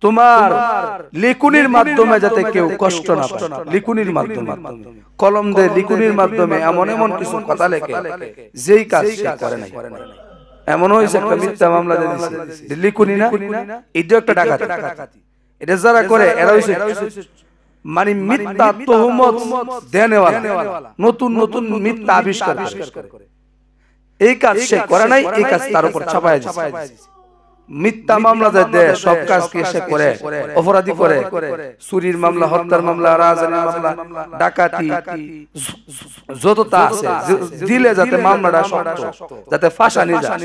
তোমার লিকুনির মাধ্যমে যাতে কেউ কষ্ট না পায়, লিকুনির মাধ্যমে, কলম দিয়ে লিকুনির মাধ্যমে এমন এমন কিছু কথা লেখে যেই কাজ সে করে নাই। এমন হয়েছে একটা মিথ্যা মামলা দিয়ে দিয়েছে, লিকুনি না, এটাও একটা ডাকাতি। এটা যারা করে এরা হইছে মানে মিথ্যা তহমত দেনেওয়ালা, নতুন নতুন মিথ্যা আবিষ্কার করে। এই কাজ সে করে নাই, এই কাজ তার উপর চাপায় দিয়েছে। মিথ্যা মামলা দেয়, সব কাজ কি সে করে, অপরাধী করে, চুরির মামলা, হত্যার মামলা, রাজনীতির মামলা, ডাকাতি, যতটা আছে দিলে যাতে মামলাটা শক্ত, যাতে ফাঁসানি যায়,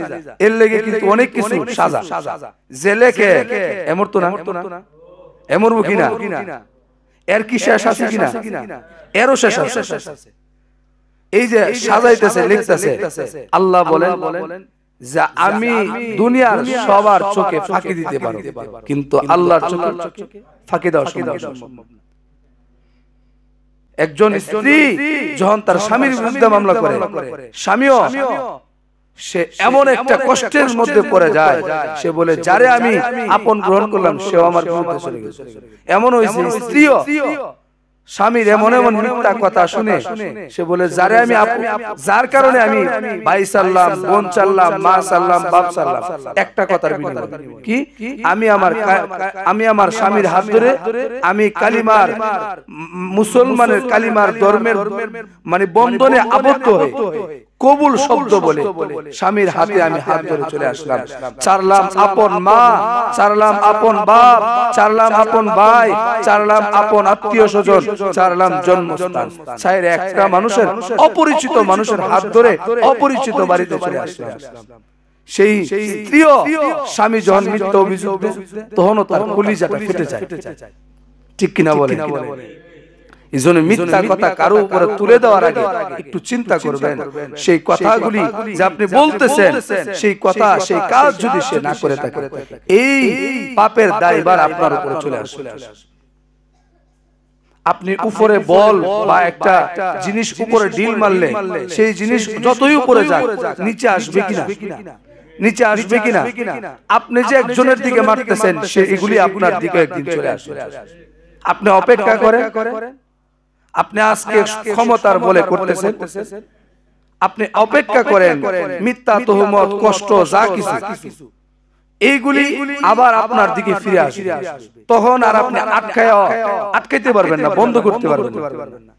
এর লেগে কিন্তু অনেক কিছু সাজা জেলে কে এমর তো না, এমর কিনা, এর কি শেষ আছে কিনা, এরও শেষ আছে। এই যে সাজাইতেছে, লিখতেছে, আল্লাহ বলেন যে আমি দুনিয়ার সবার চোখে ফাঁকি দিতে পারো, কিন্তু আল্লাহর চোখে ফাঁকি দেওয়া সম্ভব না। একজন স্ত্রী যখন তার স্বামীর বিরুদ্ধে মামলা করে, স্বামীও সে এমন একটা কষ্টের মধ্যে পড়ে যায়, সে বলে যারে আমি আপন গ্রহণ করলাম সেও আমার বিরুদ্ধে চলে গেছে। এমন হয়েছে স্ত্রীও স্বামীর এমন এমন মিথ্যা কথা শুনে সে বলে যারে আমি, যার কারণে আমি ভাই সাল্লাম, বোন সাল্লাম, মা সাল্লাম, বাপ সাল্লাম, একটা কথার বিনিময়ে কি আমি আমার স্বামীর হাত ধরে আমি কালিমার, মুসলমানের কালিমার ধর্মের মানে বন্ধনে আবদ্ধ হয়ে কবুল শব্দ বলে স্বামীর হাতে আমি হাত ধরে চলে আসলাম। চারলাম আপন মা, চারলাম আপন বাপ, চারলাম আপন ভাই, চারলাম আপন আত্মীয় স্বজন, চারলাম জন্মস্থান, চাইরে একটা মানুষের, অপরিচিত মানুষের হাত ধরে অপরিচিত বাড়িতে চলে আসলাম। সেই স্ত্রীও স্বামী যখন মিথ্যা অভিযোগ দেয় তখনও তার কলিজাটা ফেটে যায়, ঠিক কিনা বলে? এইজন্য মিথ্যা কথা কারো উপরে তুলে দেওয়ার আগে একটু চিন্তা করবেন, সেই কথাগুলি যে আপনি বলতেছেন, সেই কথা, সেই কাজ যদি সে না করে থাকে, এই পাপের দায়ভার আপনার উপরে চলে আসবে। আপনি উপরে বল বা একটা জিনিস উপরে ডিল মারলে সেই জিনিস যতই উপরে যাক নিচে আসবে কিনা, নিচে আসবে কিনা? আপনি যে একজনের দিকে মারতেছেন সে এগুলি আপনার দিকে একদিন চলে আসবে। আপনি অপেক্ষা করেন, আপনি আজকে ক্ষমতার বলে করতেছেন, আপনি অপেক্ষা করেন মিথ্যা তহমত, কষ্ট, যা কিছু এইগুলি আবার আপনার দিকে ফিরে আসবে, তখন আর আপনি আটকাইতে পারবেন না, বন্ধ করতে পারবেন না।